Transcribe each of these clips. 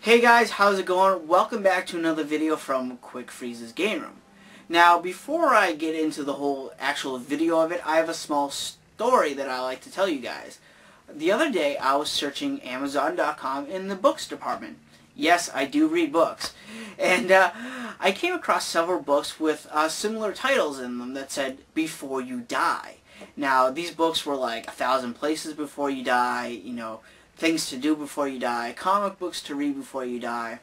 Hey guys, how's it going? Welcome back to another video from Quick Freeze's Game Room. Now, before I get into the whole actual video of it, I have a small story that I like to tell you guys. The other day, I was searching Amazon.com in the books department. Yes, I do read books. And I came across several books with similar titles in them that said, Before You Die. Now, these books were like 1,000 Places Before You Die, Things to Do Before You Die, Comic Books to Read Before You Die.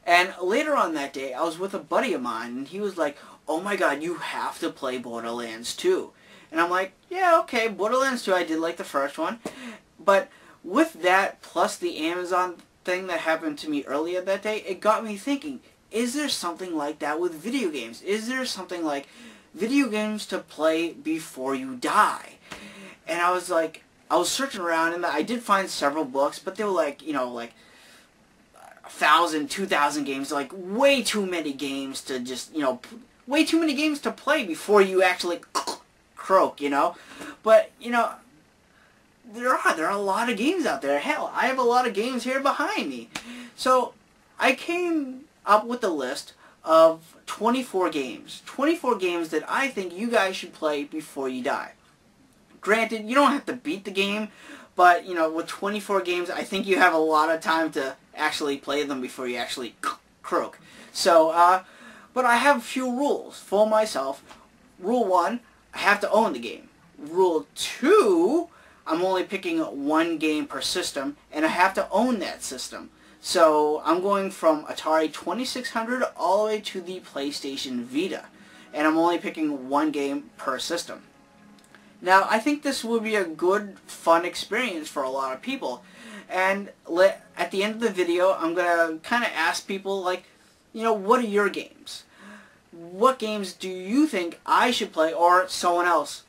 And later on that day, I was with a buddy of mine, and he was like, oh my god, you have to play Borderlands 2. And I'm like, yeah, okay, Borderlands 2, I did like the first one. But with that, plus the Amazon thing that happened to me earlier that day, it got me thinking, is there something like that with video games? Is there something like video games to play before you die? And I was like, I was searching around, and I did find several books, but they were like, like 1,000, 2,000 games, like way too many games to just, way too many games to play before you actually croak, But, there are a lot of games out there. Hell, I have a lot of games here behind me. So, I came up with a list of 24 games. 24 games that I think you guys should play before you die. Granted, you don't have to beat the game, but, with 24 games, I think you have a lot of time to actually play them before you actually croak. So, but I have a few rules for myself. Rule 1, I have to own the game. Rule 2, I'm only picking one game per system, and I have to own that system. So, I'm going from Atari 2600 all the way to the PlayStation Vita, and I'm only picking one game per system. Now, I think this would be a good, fun experience for a lot of people. And at the end of the video, I'm going to kind of ask people, like, what are your games? What games do you think I should play or someone else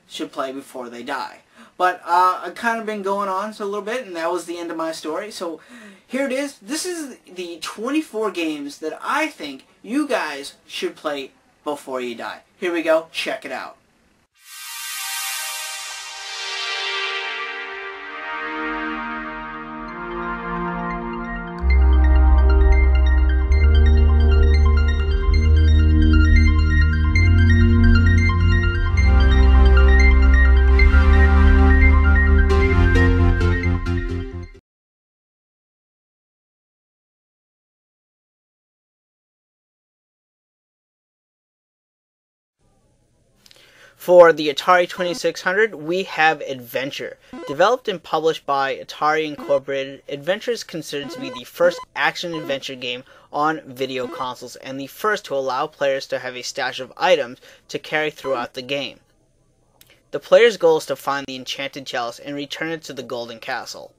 should play before they die? But I've kind of been going on a little bit, and that was the end of my story. So here it is. This is the 24 games that I think you guys should play before you die. Here we go. Check it out. For the Atari 2600, we have Adventure. Developed and published by Atari Incorporated, Adventure is considered to be the first action-adventure game on video consoles and the first to allow players to have a stash of items to carry throughout the game. The player's goal is to find the enchanted chalice and return it to the Golden Castle.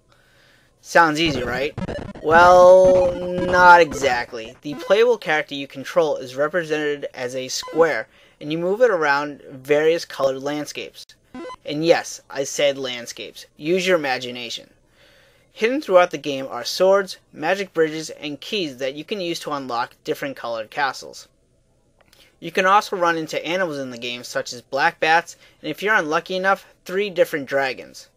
Sounds easy, right? Well, not exactly. The playable character you control is represented as a square, and you move it around various colored landscapes. And yes, I said landscapes. Use your imagination. Hidden throughout the game are swords, magic bridges, and keys that you can use to unlock different colored castles. You can also run into animals in the game, such as black bats, and if you're unlucky enough, 3 different dragons.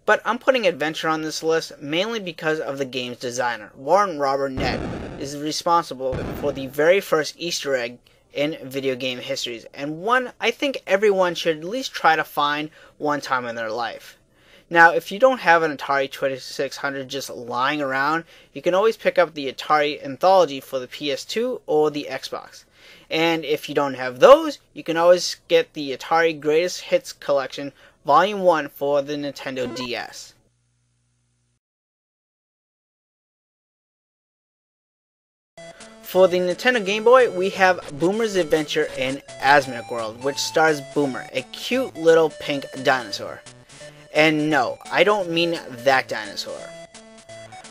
But I'm putting Adventure on this list mainly because of the game's designer. Warren Robert Nett is responsible for the very first Easter egg in video game histories, and one I think everyone should at least try to find one time in their life. Now, if you don't have an Atari 2600 just lying around, you can always pick up the Atari Anthology for the PS2 or the Xbox. And if you don't have those, you can always get the Atari Greatest Hits Collection Volume 1 for the Nintendo DS. For the Nintendo Game Boy, we have Boomer's Adventure in Asmodee World, which stars Boomer, a cute little pink dinosaur. And no, I don't mean that dinosaur.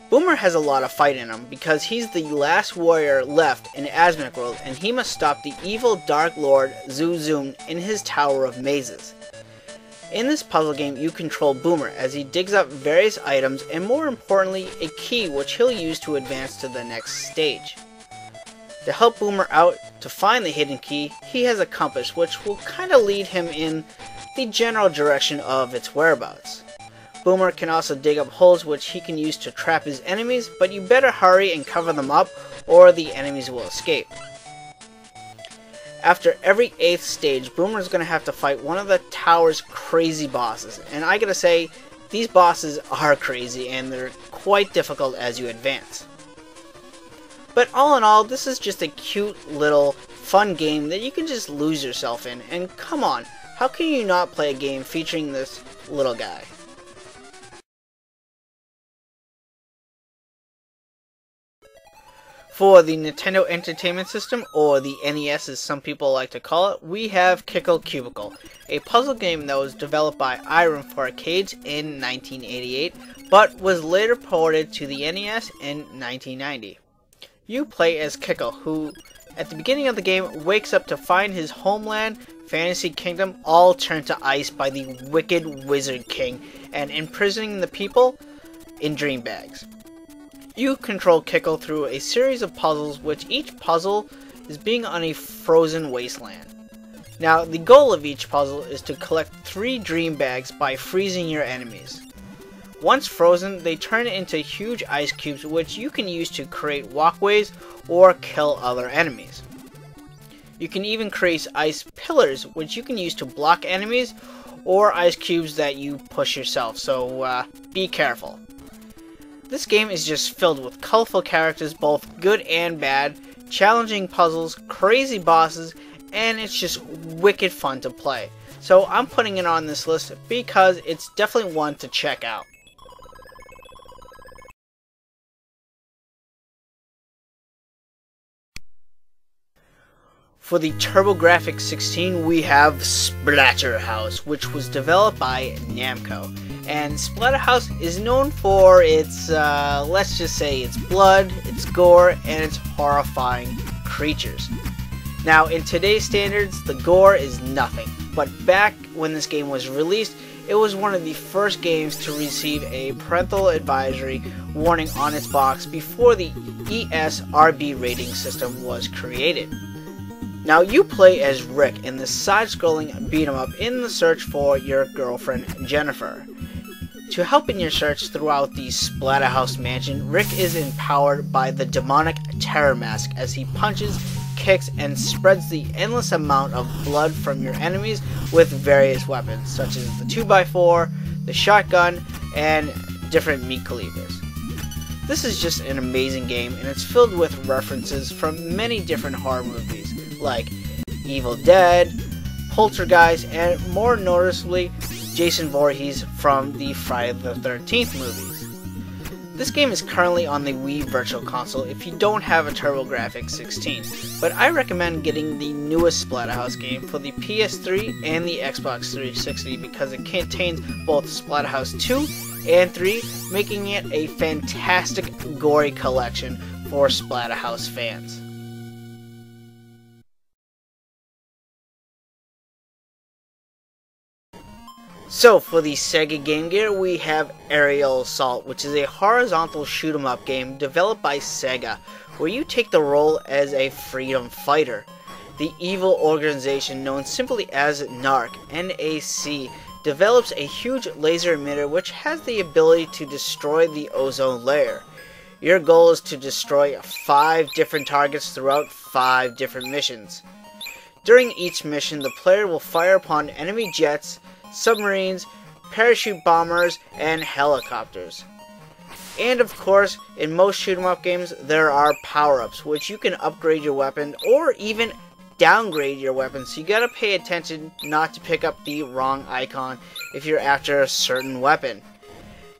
Boomer has a lot of fight in him because he's the last warrior left in Asmodee World, and he must stop the evil Dark Lord Zoom in his Tower of Mazes. In this puzzle game, you control Boomer as he digs up various items and, more importantly, a key which he'll use to advance to the next stage. To help Boomer out to find the hidden key, he has a compass which will kind of lead him in the general direction of its whereabouts. Boomer can also dig up holes which he can use to trap his enemies, but you better hurry and cover them up or the enemies will escape. After every 8th stage, Boomer's going to have to fight one of the tower's crazy bosses, and I gotta say, these bosses are crazy and they're quite difficult as you advance. But all in all, this is just a cute little fun game that you can just lose yourself in, and come on, how can you not play a game featuring this little guy? For the Nintendo Entertainment System, or the NES as some people like to call it, we have Kickle Cubicle, a puzzle game that was developed by Irem for arcades in 1988, but was later ported to the NES in 1990. You play as Kickle, who, at the beginning of the game, wakes up to find his homeland, Fantasy Kingdom, all turned to ice by the wicked Wizard King, and imprisoning the people in dream bags. You control Kickle through a series of puzzles, which each puzzle is being on a frozen wasteland. Now, the goal of each puzzle is to collect 3 dream bags by freezing your enemies. Once frozen, they turn into huge ice cubes, which you can use to create walkways or kill other enemies. You can even create ice pillars, which you can use to block enemies, or ice cubes that you push yourself, so be careful. This game is just filled with colorful characters, both good and bad, challenging puzzles, crazy bosses, and it's just wicked fun to play. So I'm putting it on this list because it's definitely one to check out. For the TurboGrafx-16, we have Splatterhouse, which was developed by Namco. And Splatterhouse is known for its, let's just say, its blood, its gore, and its horrifying creatures. Now, in today's standards, the gore is nothing. But back when this game was released, it was one of the first games to receive a parental advisory warning on its box before the ESRB rating system was created. Now you play as Rick in this side-scrolling beat-em-up in the search for your girlfriend Jennifer. To help in your search throughout the Splatterhouse mansion, Rick is empowered by the demonic Terror Mask as he punches, kicks, and spreads the endless amount of blood from your enemies with various weapons, such as the 2x4, the shotgun, and different meat cleavers. This is just an amazing game, and it's filled with references from many different horror movies, like Evil Dead, Poltergeist, and more noticeably, Jason Voorhees from the Friday the 13th movies. This game is currently on the Wii Virtual Console if you don't have a TurboGrafx-16, but I recommend getting the newest Splatterhouse game for the PS3 and the Xbox 360 because it contains both Splatterhouse 2 and 3, making it a fantastic gory collection for Splatterhouse fans. So, for the Sega Game Gear, we have Aerial Assault, which is a horizontal shoot-'em-up game developed by Sega, where you take the role as a freedom fighter. The evil organization known simply as NARC, N-A-C, develops a huge laser emitter which has the ability to destroy the ozone layer. Your goal is to destroy 5 different targets throughout 5 different missions. During each mission, the player will fire upon enemy jets, submarines, parachute bombers, and helicopters. And of course, in most shoot-'em-up games, there are power-ups, which you can upgrade your weapon or even downgrade your weapon, so you gotta pay attention not to pick up the wrong icon if you're after a certain weapon.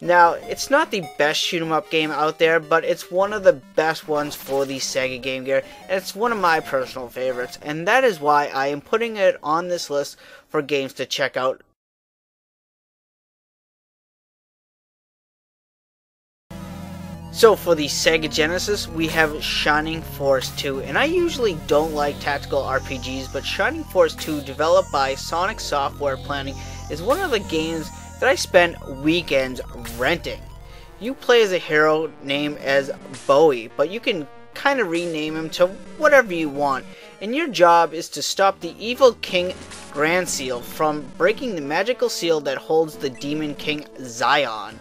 Now, it's not the best shoot-'em-up game out there, but it's one of the best ones for the Sega Game Gear, and it's one of my personal favorites, and that is why I am putting it on this list for games to check out. So for the Sega Genesis, we have Shining Force 2, and I usually don't like tactical RPGs, but Shining Force 2, developed by Sonic Software Planning, is one of the games that I spend weekends renting. You play as a hero named as Bowie, but you can kind of rename him to whatever you want, and your job is to stop the evil King Grand Seal from breaking the magical seal that holds the Demon King Zion.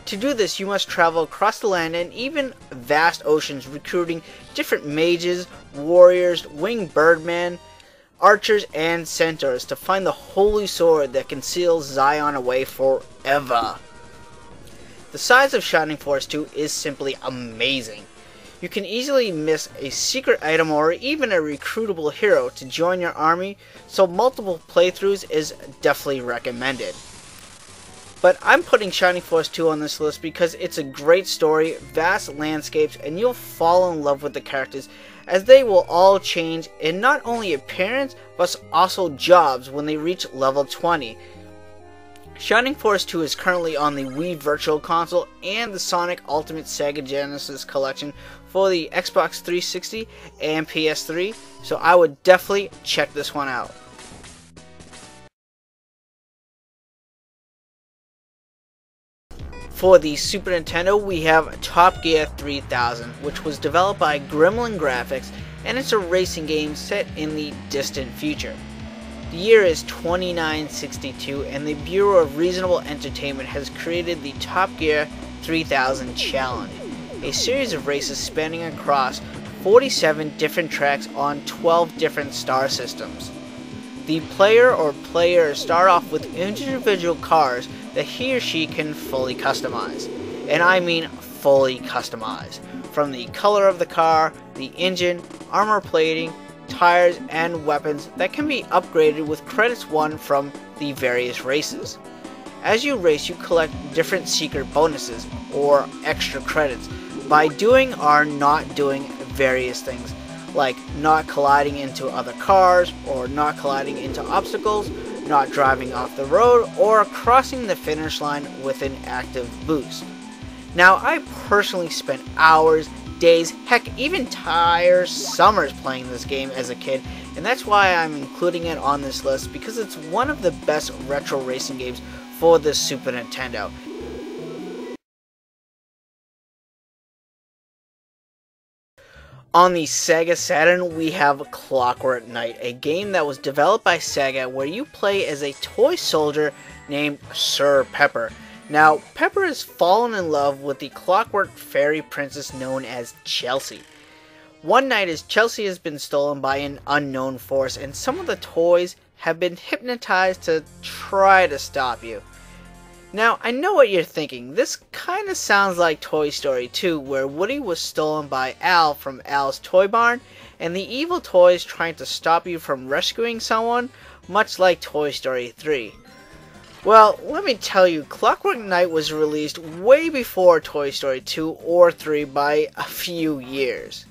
To do this, you must travel across the land and even vast oceans, recruiting different mages, warriors, winged birdmen, archers, and centaurs to find the holy sword that can seal Zion away forever. The size of Shining Force 2 is simply amazing. You can easily miss a secret item or even a recruitable hero to join your army, so multiple playthroughs is definitely recommended. But I'm putting Shining Force 2 on this list because it's a great story, vast landscapes, and you'll fall in love with the characters as they will all change in not only appearance but also jobs when they reach level 20. Shining Force 2 is currently on the Wii Virtual Console and the Sonic Ultimate Sega Genesis Collection for the Xbox 360 and PS3, so I would definitely check this one out. For the Super Nintendo, we have Top Gear 3000, which was developed by Gremlin Graphics, and it's a racing game set in the distant future. The year is 2962, and the Bureau of Reasonable Entertainment has created the Top Gear 3000 Challenge, a series of races spanning across 47 different tracks on 12 different star systems. The player or players start off with individual cars that he or she can fully customize. And I mean fully customize. From the color of the car, the engine, armor plating, tires, and weapons that can be upgraded with credits won from the various races. As you race, you collect different secret bonuses or extra credits by doing or not doing various things, like not colliding into other cars, or not colliding into obstacles, not driving off the road, or crossing the finish line with an active boost. Now, I personally spent hours, days, heck, even entire summers playing this game as a kid, and that's why I'm including it on this list, because it's one of the best retro racing games for the Super Nintendo. On the Sega Saturn, we have Clockwork Knight, a game that was developed by Sega where you play as a toy soldier named Sir Pepper. Now, Pepper has fallen in love with the clockwork fairy princess known as Chelsea. One night, as Chelsea has been stolen by an unknown force, and some of the toys have been hypnotized to try to stop you. Now, I know what you're thinking. This kind of sounds like Toy Story 2, where Woody was stolen by Al from Al's Toy Barn, and the evil toys trying to stop you from rescuing someone, much like Toy Story 3. Well, let me tell you, Clockwork Knight was released way before Toy Story 2 or 3 by a few years.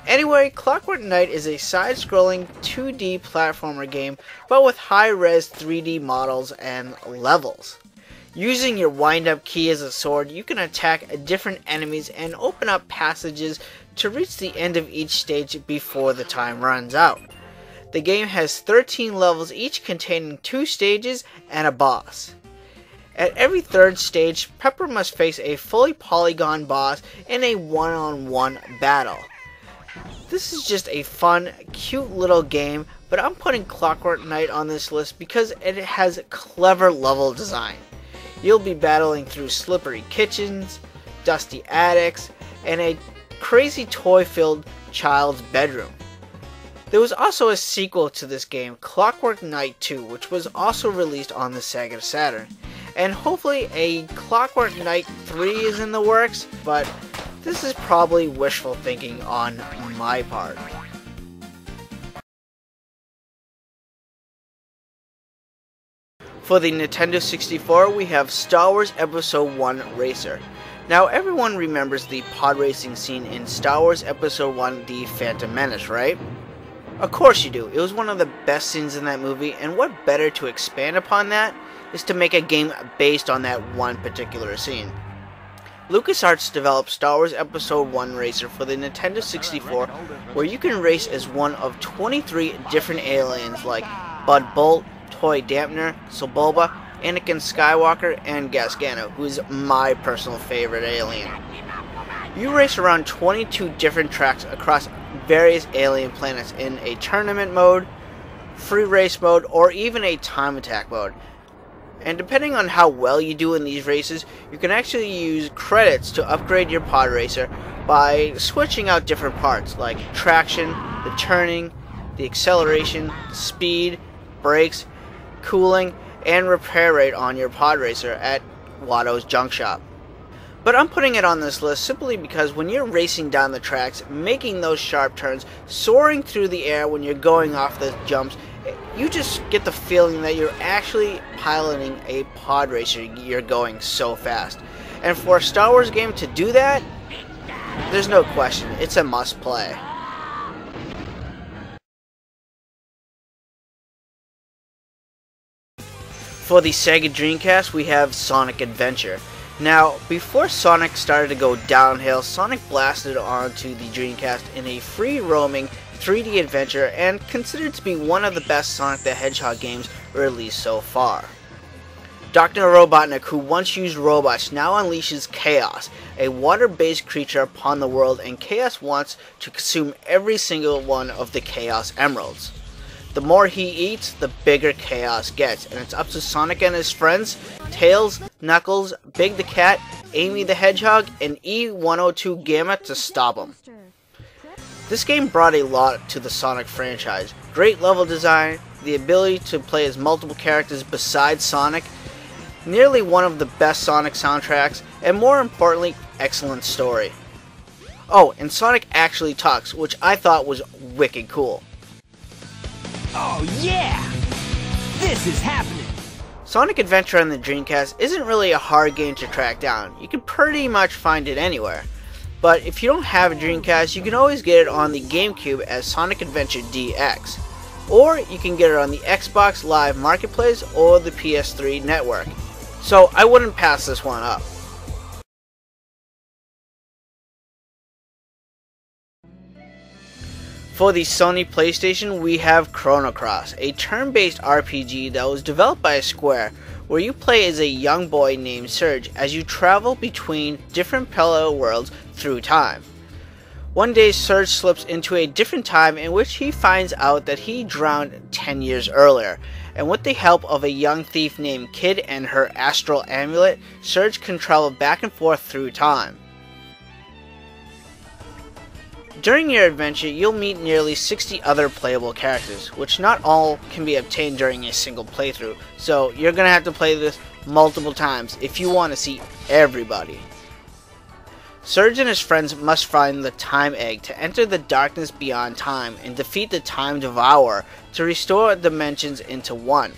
Anyway, Clockwork Knight is a side-scrolling 2D platformer game, but with high-res 3D models and levels. Using your wind-up key as a sword, you can attack different enemies and open up passages to reach the end of each stage before the time runs out. The game has 13 levels, each containing 2 stages and a boss. At every third stage, Pepper must face a fully polygon boss in a one-on-one battle. This is just a fun, cute little game, but I'm putting Clockwork Knight on this list because it has clever level design. You'll be battling through slippery kitchens, dusty attics, and a crazy toy-filled child's bedroom. There was also a sequel to this game, Clockwork Knight 2, which was also released on the Sega Saturn. And hopefully a Clockwork Knight 3 is in the works, but this is probably wishful thinking on my part. For the Nintendo 64, we have Star Wars Episode 1 Racer. Now, everyone remembers the pod racing scene in Star Wars Episode 1 The Phantom Menace, right? Of course you do. It was one of the best scenes in that movie, and what better to expand upon that is to make a game based on that one particular scene. LucasArts developed Star Wars Episode 1 Racer for the Nintendo 64, where you can race as one of 23 different aliens like Bud Bolt, Toy Dampener, Sebulba, Anakin Skywalker, and Gasgano, who is my personal favorite alien. You race around 22 different tracks across various alien planets in a tournament mode, free race mode, or even a time attack mode. And depending on how well you do in these races, you can actually use credits to upgrade your pod racer by switching out different parts like traction, the turning, the acceleration, speed, brakes, cooling, and repair rate on your pod racer at Watto's Junk Shop. But I'm putting it on this list simply because when you're racing down the tracks, making those sharp turns, soaring through the air when you're going off the jumps, you just get the feeling that you're actually piloting a pod racer. You're going so fast. And for a Star Wars game to do that, there's no question, it's a must play. For the Sega Dreamcast, we have Sonic Adventure. Now, before Sonic started to go downhill, Sonic blasted onto the Dreamcast in a free-roaming 3D adventure and considered to be one of the best Sonic the Hedgehog games released so far. Dr. Robotnik, who once used robots, now unleashes Chaos, a water-based creature upon the world, and Chaos wants to consume every single one of the Chaos Emeralds. The more he eats, the bigger Chaos gets, and it's up to Sonic and his friends, Tails, Knuckles, Big the Cat, Amy the Hedgehog, and E-102 Gamma to stop him. This game brought a lot to the Sonic franchise. Great level design, the ability to play as multiple characters besides Sonic, nearly one of the best Sonic soundtracks, and more importantly, excellent story. Oh, and Sonic actually talks, which I thought was wicked cool. Oh yeah! This is happening! Sonic Adventure on the Dreamcast isn't really a hard game to track down. You can pretty much find it anywhere. But if you don't have a Dreamcast, you can always get it on the GameCube as Sonic Adventure DX. Or you can get it on the Xbox Live Marketplace or the PS3 network. So I wouldn't pass this one up. For the Sony PlayStation, we have Chrono Cross, a turn-based RPG that was developed by Square, where you play as a young boy named Serge as you travel between different parallel worlds through time. One day, Serge slips into a different time in which he finds out that he drowned 10 years earlier, and with the help of a young thief named Kid and her astral amulet, Serge can travel back and forth through time. During your adventure, you'll meet nearly 60 other playable characters, which not all can be obtained during a single playthrough, so you're going to have to play this multiple times if you want to see everybody. Serge and his friends must find the Time Egg to enter the darkness beyond time and defeat the Time Devourer to restore dimensions into one.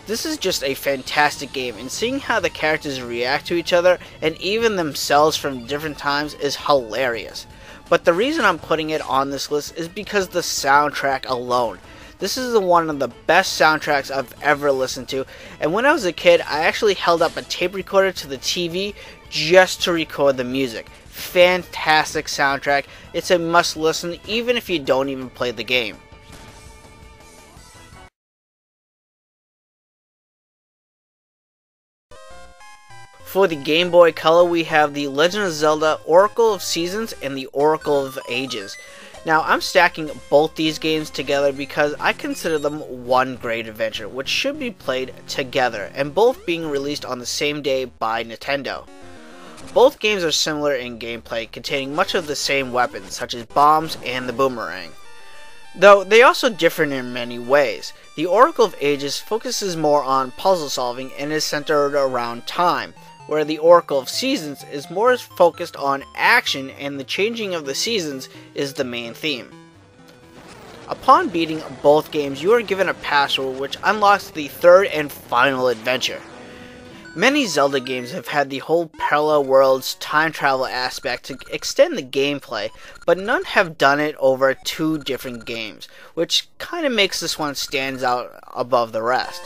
This is just a fantastic game, and seeing how the characters react to each other and even themselves from different times is hilarious. But the reason I'm putting it on this list is because the soundtrack alone. This is one of the best soundtracks I've ever listened to, and when I was a kid, I actually held up a tape recorder to the TV just to record the music. Fantastic soundtrack. It's a must listen even if you don't even play the game. For the Game Boy Color, we have the Legend of Zelda Oracle of Seasons and the Oracle of Ages. Now, I'm stacking both these games together because I consider them one great adventure, which should be played together, and both being released on the same day by Nintendo. Both games are similar in gameplay, containing much of the same weapons, such as bombs and the boomerang. Though they also differ in many ways. The Oracle of Ages focuses more on puzzle solving and is centered around time, where the Oracle of Seasons is more focused on action and the changing of the seasons is the main theme. Upon beating both games, you are given a password which unlocks the third and final adventure. Many Zelda games have had the whole parallel worlds time travel aspect to extend the gameplay, but none have done it over two different games, which kind of makes this one stand out above the rest.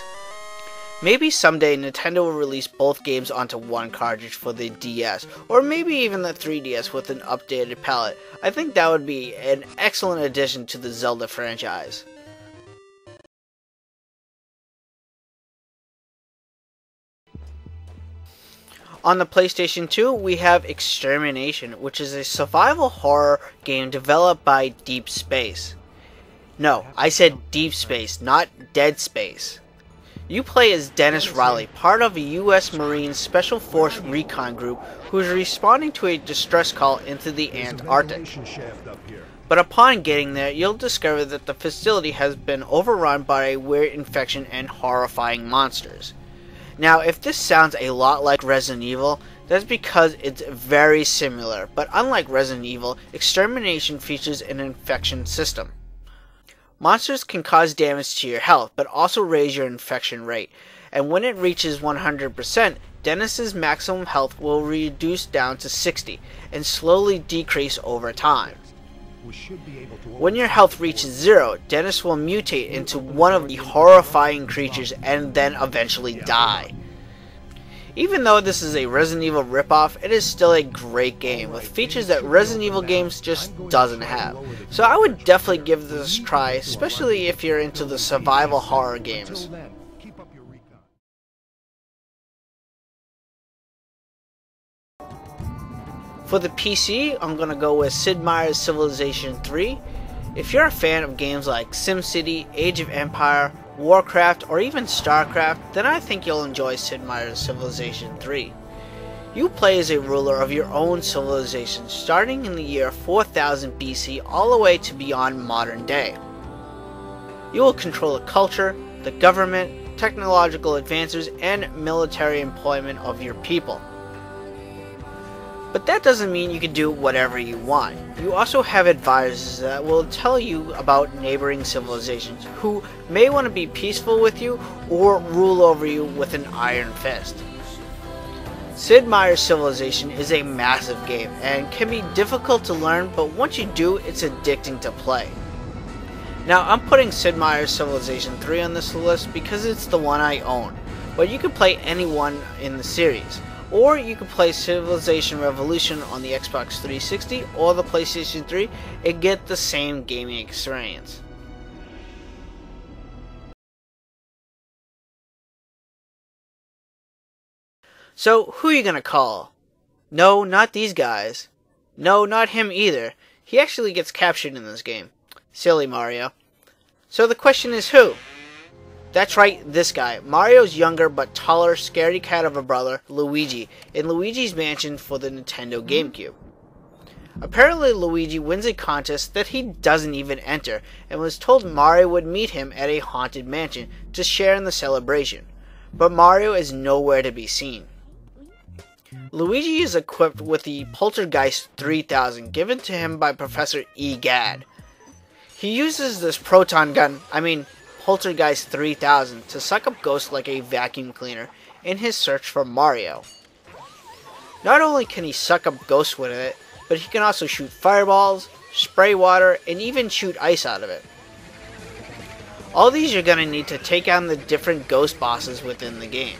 Maybe someday Nintendo will release both games onto one cartridge for the DS, or maybe even the 3DS with an updated palette. I think that would be an excellent addition to the Zelda franchise. On the PlayStation 2, we have Extermination, which is a survival horror game developed by Deep Space. No, I said Deep Space, not Dead Space. You play as Dennis Riley, part of a U.S. Marine Special Force recon group who is responding to a distress call into the Antarctic. But upon getting there, you'll discover that the facility has been overrun by a weird infection and horrifying monsters. Now, if this sounds a lot like Resident Evil, that's because it's very similar, but unlike Resident Evil, Extermination features an infection system. Monsters can cause damage to your health, but also raise your infection rate, and when it reaches 100%, Dennis's maximum health will reduce down to 60, and slowly decrease over time. When your health reaches 0, Dennis will mutate into one of the horrifying creatures and then eventually die. Even though this is a Resident Evil ripoff, it is still a great game with features that Resident Evil games just doesn't have. So I would definitely give this a try, especially if you're into the survival horror games. For the PC, I'm going to go with Sid Meier's Civilization 3. If you're a fan of games like SimCity, Age of Empire, Warcraft, or even StarCraft, then I think you'll enjoy Sid Meier's Civilization 3. You play as a ruler of your own civilization starting in the year 4000 BC all the way to beyond modern day. You will control the culture, the government, technological advances, and military employment of your people. But that doesn't mean you can do whatever you want. You also have advisors that will tell you about neighboring civilizations who may want to be peaceful with you or rule over you with an iron fist. Sid Meier's Civilization is a massive game and can be difficult to learn, but once you do, it's addicting to play. Now, I'm putting Sid Meier's Civilization 3 on this list because it's the one I own, but you can play any one in the series. Or you can play Civilization Revolution on the Xbox 360 or the PlayStation 3 and get the same gaming experience. So, who are you gonna call? No, not these guys. No, not him either. He actually gets captured in this game. Silly Mario. So the question is who? That's right, this guy, Mario's younger but taller scaredy cat of a brother, Luigi, in Luigi's Mansion for the Nintendo GameCube. Apparently Luigi wins a contest that he doesn't even enter, and was told Mario would meet him at a haunted mansion to share in the celebration, but Mario is nowhere to be seen. Luigi is equipped with the Poltergeist 3000 given to him by Professor Egad. He uses this Poltergeist 3000 to suck up ghosts like a vacuum cleaner in his search for Mario. Not only can he suck up ghosts with it, but he can also shoot fireballs, spray water, and even shoot ice out of it. All these you're going to need to take on the different ghost bosses within the game.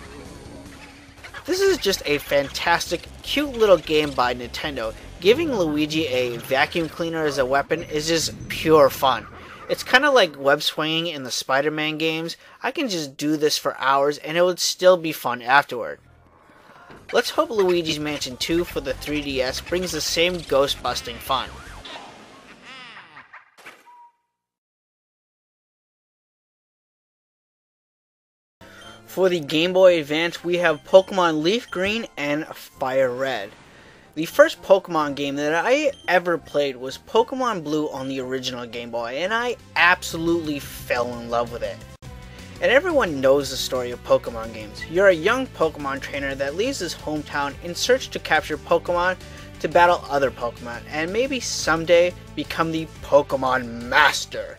This is just a fantastic, cute little game by Nintendo. Giving Luigi a vacuum cleaner as a weapon is just pure fun. It's kind of like web swinging in the Spider-Man games. I can just do this for hours and it would still be fun afterward. Let's hope Luigi's Mansion 2 for the 3DS brings the same ghost-busting fun. For the Game Boy Advance, we have Pokemon Leaf Green and Fire Red. The first Pokemon game that I ever played was Pokemon Blue on the original Game Boy, and I absolutely fell in love with it. And everyone knows the story of Pokemon games. You're a young Pokemon trainer that leaves his hometown in search to capture Pokemon to battle other Pokemon, and maybe someday become the Pokemon Master.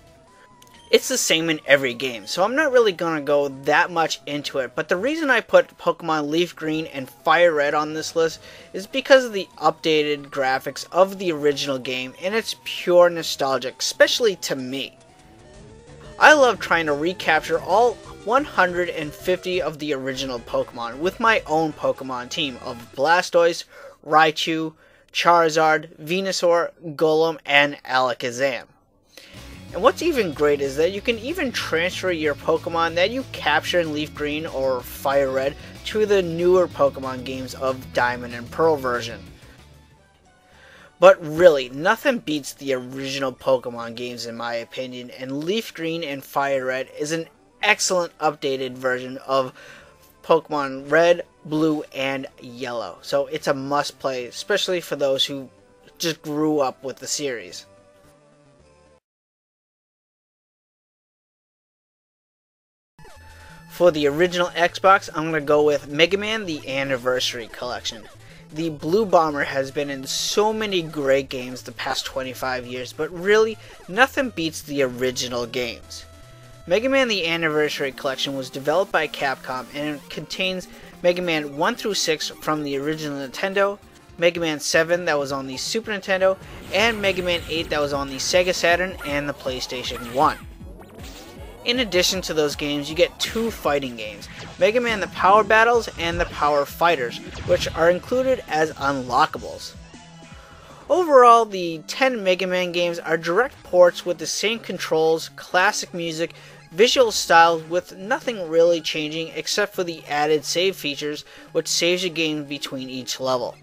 It's the same in every game, so I'm not really going to go that much into it, but the reason I put Pokemon Leaf Green and Fire Red on this list is because of the updated graphics of the original game, and it's pure nostalgic, especially to me. I love trying to recapture all 150 of the original Pokemon with my own Pokemon team of Blastoise, Raichu, Charizard, Venusaur, Golem, and Alakazam. And what's even great is that you can even transfer your Pokemon that you capture in Leaf Green or Fire Red to the newer Pokemon games of Diamond and Pearl version. But really, nothing beats the original Pokemon games in my opinion, and Leaf Green and Fire Red is an excellent updated version of Pokemon Red, Blue, and Yellow. So it's a must play, especially for those who just grew up with the series. For the original Xbox, I'm going to go with Mega Man The Anniversary Collection. The Blue Bomber has been in so many great games the past 25 years, but really, nothing beats the original games. Mega Man The Anniversary Collection was developed by Capcom and it contains Mega Man 1 through 6 from the original Nintendo, Mega Man 7 that was on the Super Nintendo, and Mega Man 8 that was on the Sega Saturn and the PlayStation 1. In addition to those games, you get 2 fighting games, Mega Man The Power Battles and The Power Fighters, which are included as unlockables. Overall, the 10 Mega Man games are direct ports with the same controls, classic music, visual styles with nothing really changing except for the added save features, which saves your game between each level.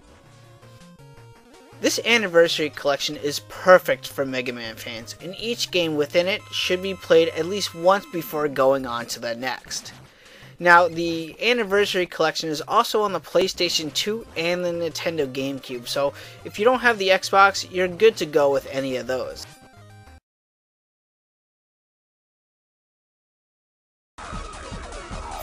This Anniversary Collection is perfect for Mega Man fans, and each game within it should be played at least once before going on to the next. Now, the Anniversary Collection is also on the PlayStation 2 and the Nintendo GameCube, so if you don't have the Xbox, you're good to go with any of those.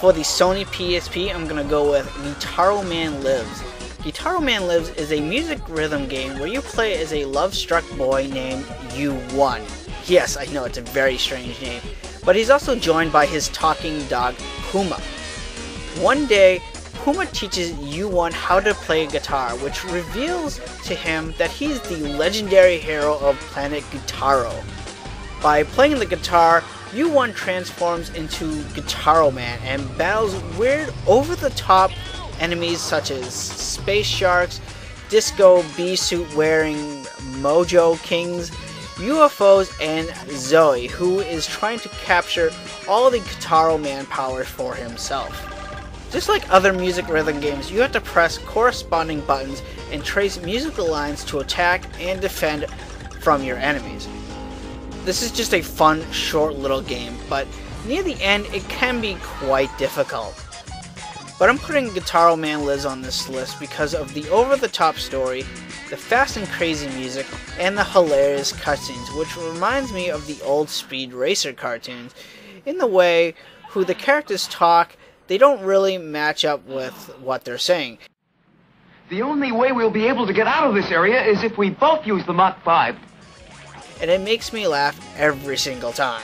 For the Sony PSP, I'm going to go with Gitaroo Man Lives. Gitaroo Man Lives is a music rhythm game where you play as a love-struck boy named U1. Yes, I know it's a very strange name, but he's also joined by his talking dog, Puma. One day, Puma teaches U1 how to play guitar, which reveals to him that he's the legendary hero of planet Gitaroo. By playing the guitar, U1 transforms into Gitaroo Man and battles weird, over-the-top enemies such as Space Sharks, Disco Bee-suit wearing Mojo Kings, UFOs, and Zoe, who is trying to capture all the Gitaroo Man powers for himself. Just like other music rhythm games, you have to press corresponding buttons and trace musical lines to attack and defend from your enemies. This is just a fun, short little game, but near the end it can be quite difficult. But I'm putting Gitaroo Man Lives on this list because of the over-the-top story, the fast and crazy music, and the hilarious cutscenes, which reminds me of the old Speed Racer cartoons, in the way who the characters talk, they don't really match up with what they're saying. The only way we'll be able to get out of this area is if we both use the Mach 5. And it makes me laugh every single time.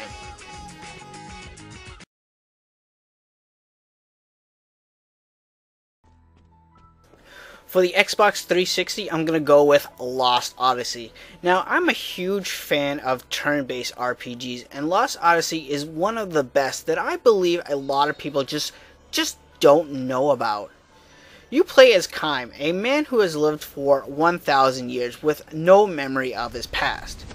For the Xbox 360, I'm going to go with Lost Odyssey. Now, I'm a huge fan of turn-based RPGs, and Lost Odyssey is one of the best that I believe a lot of people just don't know about. You play as Kaim, a man who has lived for 1,000 years with no memory of his past.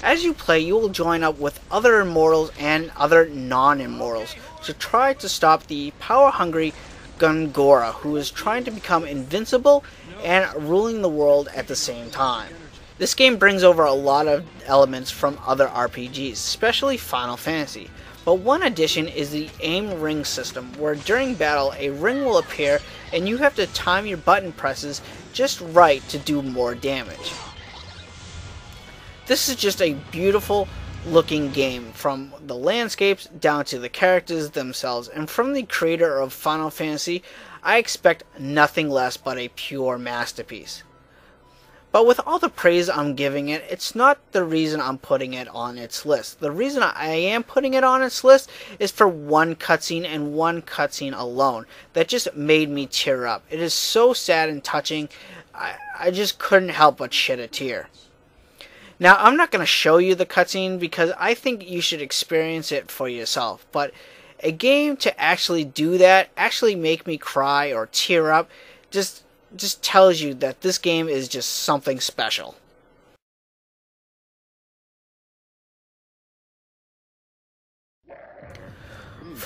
As you play, you will join up with other immortals and other non-immortals to try to stop the power-hungry Gungora, who is trying to become invincible and ruling the world at the same time. This game brings over a lot of elements from other RPGs, especially Final Fantasy. But one addition is the aim ring system, where during battle a ring will appear and you have to time your button presses just right to do more damage. This is just a beautiful looking game, from the landscapes down to the characters themselves, and from the creator of Final Fantasy, I expect nothing less but a pure masterpiece. But with all the praise I'm giving it, it's not the reason I'm putting it on its list. The reason I am putting it on its list is for one cutscene and one cutscene alone that just made me tear up. It is so sad and touching, I just couldn't help but shed a tear. Now, I'm not going to show you the cutscene because I think you should experience it for yourself. But a game to actually do that, actually make me cry or tear up, just tells you that this game is just something special.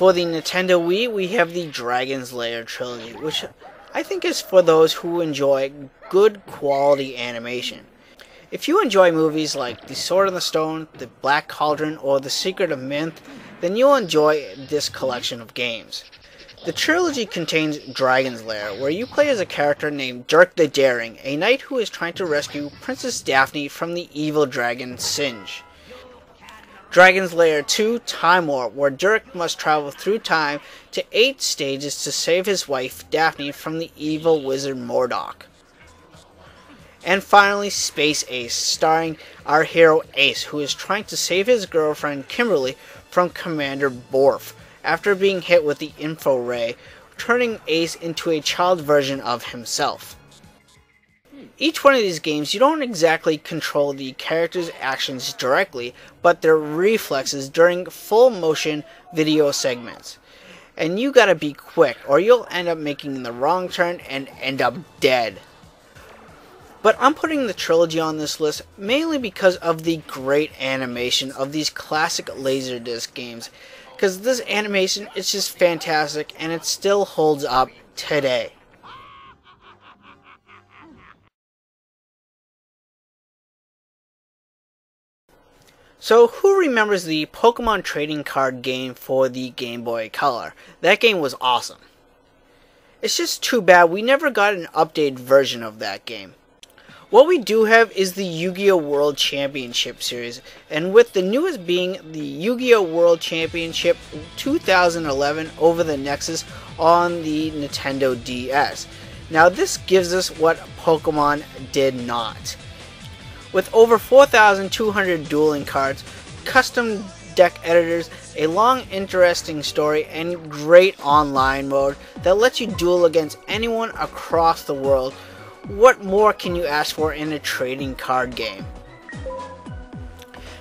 For the Nintendo Wii, we have the Dragon's Lair Trilogy, which I think is for those who enjoy good quality animation. If you enjoy movies like The Sword in the Stone, The Black Cauldron, or The Secret of Mint, then you'll enjoy this collection of games. The trilogy contains Dragon's Lair, where you play as a character named Dirk the Daring, a knight who is trying to rescue Princess Daphne from the evil dragon Singe. Dragon's Lair 2 Time Warp, where Dirk must travel through time to 8 stages to save his wife Daphne from the evil wizard Mordok. And finally, Space Ace, starring our hero Ace, who is trying to save his girlfriend Kimberly from Commander Borf, after being hit with the info ray, turning Ace into a child version of himself. Each one of these games, you don't exactly control the character's actions directly, but their reflexes during full motion video segments. And you gotta be quick, or you'll end up making the wrong turn and end up dead. But I'm putting the trilogy on this list mainly because of the great animation of these classic Laserdisc games. Because this animation is just fantastic and it still holds up today. So who remembers the Pokemon trading card game for the Game Boy Color? That game was awesome. It's just too bad we never got an updated version of that game. What we do have is the Yu-Gi-Oh! World Championship series, and with the newest being the Yu-Gi-Oh! World Championship 2011 over the Nexus on the Nintendo DS. Now this gives us what Pokemon did not. With over 4,200 dueling cards, custom deck editors, a long interesting story, and great online mode that lets you duel against anyone across the world, what more can you ask for in a trading card game?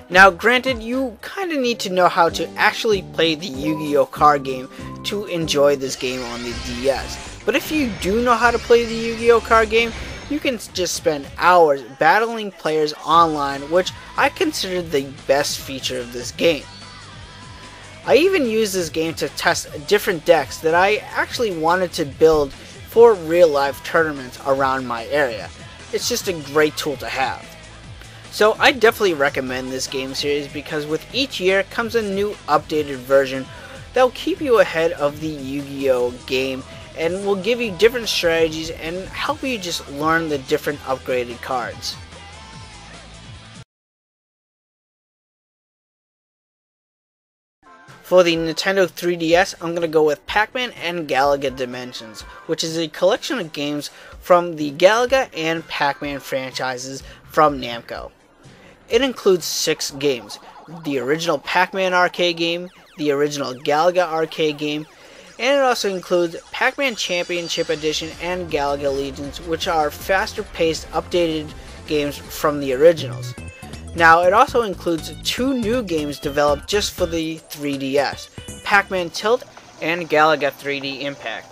Now granted, you kinda need to know how to actually play the Yu-Gi-Oh! Card game to enjoy this game on the DS. But if you do know how to play the Yu-Gi-Oh! Card game, you can just spend hours battling players online, which I consider the best feature of this game. I even used this game to test different decks that I actually wanted to build for real life tournaments around my area. It's just a great tool to have. So I definitely recommend this game series because with each year comes a new updated version that will keep you ahead of the Yu-Gi-Oh! Game and will give you different strategies and help you just learn the different upgraded cards. For the Nintendo 3DS, I'm going to go with Pac-Man and Galaga Dimensions, which is a collection of games from the Galaga and Pac-Man franchises from Namco. It includes 6 games: the original Pac-Man arcade game, the original Galaga arcade game, and it also includes Pac-Man Championship Edition and Galaga Legions, which are faster paced, updated games from the originals. Now, it also includes 2 new games developed just for the 3DS, Pac-Man Tilt and Galaga 3D Impact.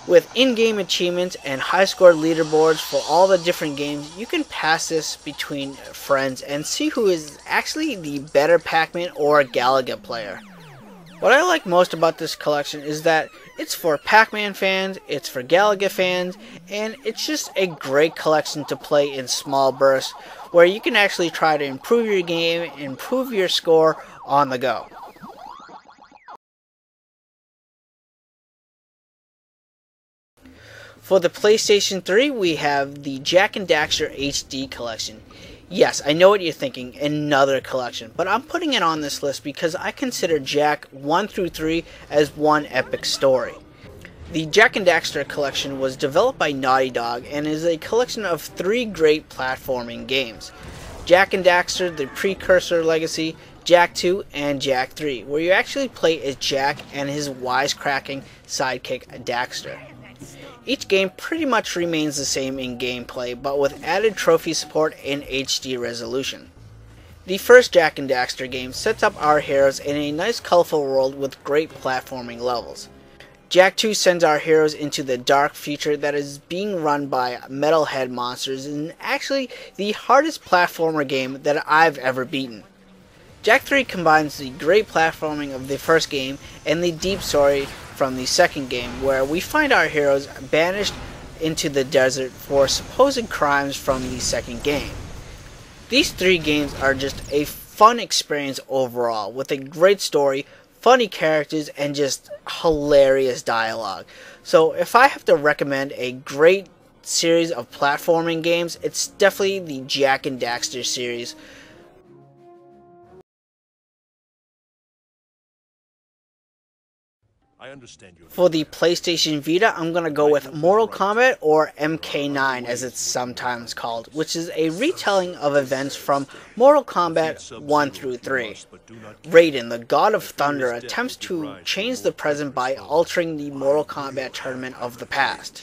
With in-game achievements and high-score leaderboards for all the different games, you can pass this between friends and see who is actually the better Pac-Man or Galaga player. What I like most about this collection is that it's for Pac-Man fans, it's for Galaga fans, and it's just a great collection to play in small bursts where you can actually try to improve your game, improve your score on the go. For the PlayStation 3, we have the Jak and Daxter HD collection. Yes, I know what you're thinking, another collection, but I'm putting it on this list because I consider Jak 1 through 3 as one epic story. The Jak and Daxter collection was developed by Naughty Dog and is a collection of 3 great platforming games: Jak and Daxter, the Precursor Legacy, Jak 2, and Jak 3, where you actually play as Jak and his wisecracking sidekick Daxter. Each game pretty much remains the same in gameplay, but with added trophy support and HD resolution. The first Jak and Daxter game sets up our heroes in a nice colorful world with great platforming levels. Jak 2 sends our heroes into the dark future that is being run by metalhead monsters and actually the hardest platformer game that I've ever beaten. Jak 3 combines the great platforming of the first game and the deep story from the second game, where we find our heroes banished into the desert for supposed crimes from the second game. These 3 games are just a fun experience overall, with a great story, funny characters, and just hilarious dialogue. So if I have to recommend a great series of platforming games, it's definitely the Jak and Daxter series. For the PlayStation Vita, I'm going to go with Mortal Kombat, or MK9 as it's sometimes called, which is a retelling of events from Mortal Kombat 1 through 3. Raiden, the God of Thunder, attempts to change the present by altering the Mortal Kombat tournament of the past.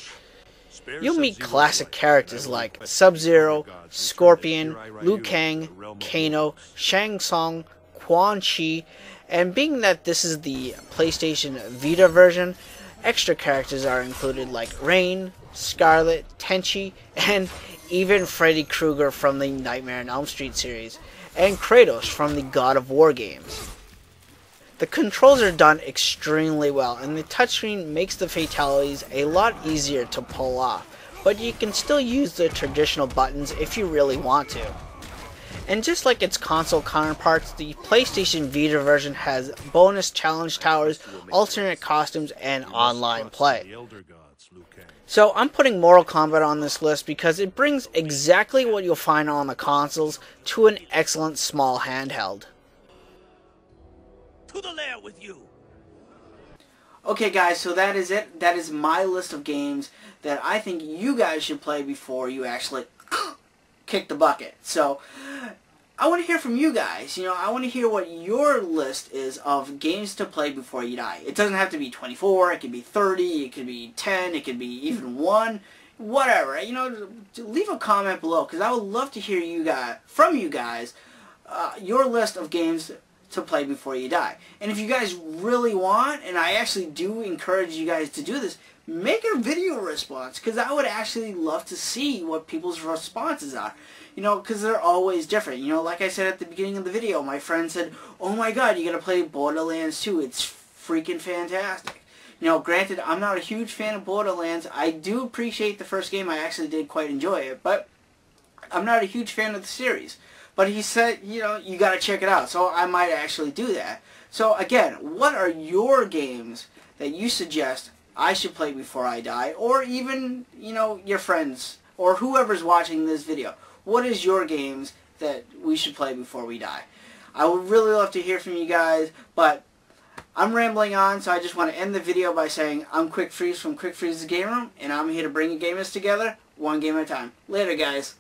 You'll meet classic characters like Sub-Zero, Scorpion, Liu Kang, Kano, Shang Tsung, Quan Chi, and being that this is the PlayStation Vita version, extra characters are included like Rain, Scarlet, Tenchi, and even Freddy Krueger from the Nightmare on Elm Street series, and Kratos from the God of War games. The controls are done extremely well, and the touchscreen makes the fatalities a lot easier to pull off, but you can still use the traditional buttons if you really want to. And just like its console counterparts, the PlayStation Vita version has bonus challenge towers, alternate costumes, and online play. So I'm putting Mortal Kombat on this list because it brings exactly what you'll find on the consoles to an excellent small handheld. To the lair with you. Okay guys, so that is it. That is my list of games that I think you guys should play before you actually kick the bucket. So I want to hear from you guys. I want to hear what your list is of games to play before you die. It doesn't have to be 24, it could be 30, it could be 10, it could be even 1, whatever. Leave a comment below, because I would love to hear from you guys your list of games to play before you die. And if you guys really want, and I actually do encourage you guys to do this, make a video response, because I would actually love to see what people's responses are. Because they're always different. Like I said at the beginning of the video, my friend said, oh my god, you gotta play Borderlands 2. It's freaking fantastic. Granted, I'm not a huge fan of Borderlands. I do appreciate the first game. I actually did quite enjoy it, but I'm not a huge fan of the series. But he said, you gotta check it out. So I might actually do that. So again, what are your games that you suggest I should play before I die? Or even, your friends, or whoever's watching this video. What is your games that we should play before we die? I would really love to hear from you guys, but I'm rambling on, so I just want to end the video by saying I'm Quick Freeze from Quick Freeze's Game Room, and I'm here to bring you gamers together, one game at a time. Later, guys.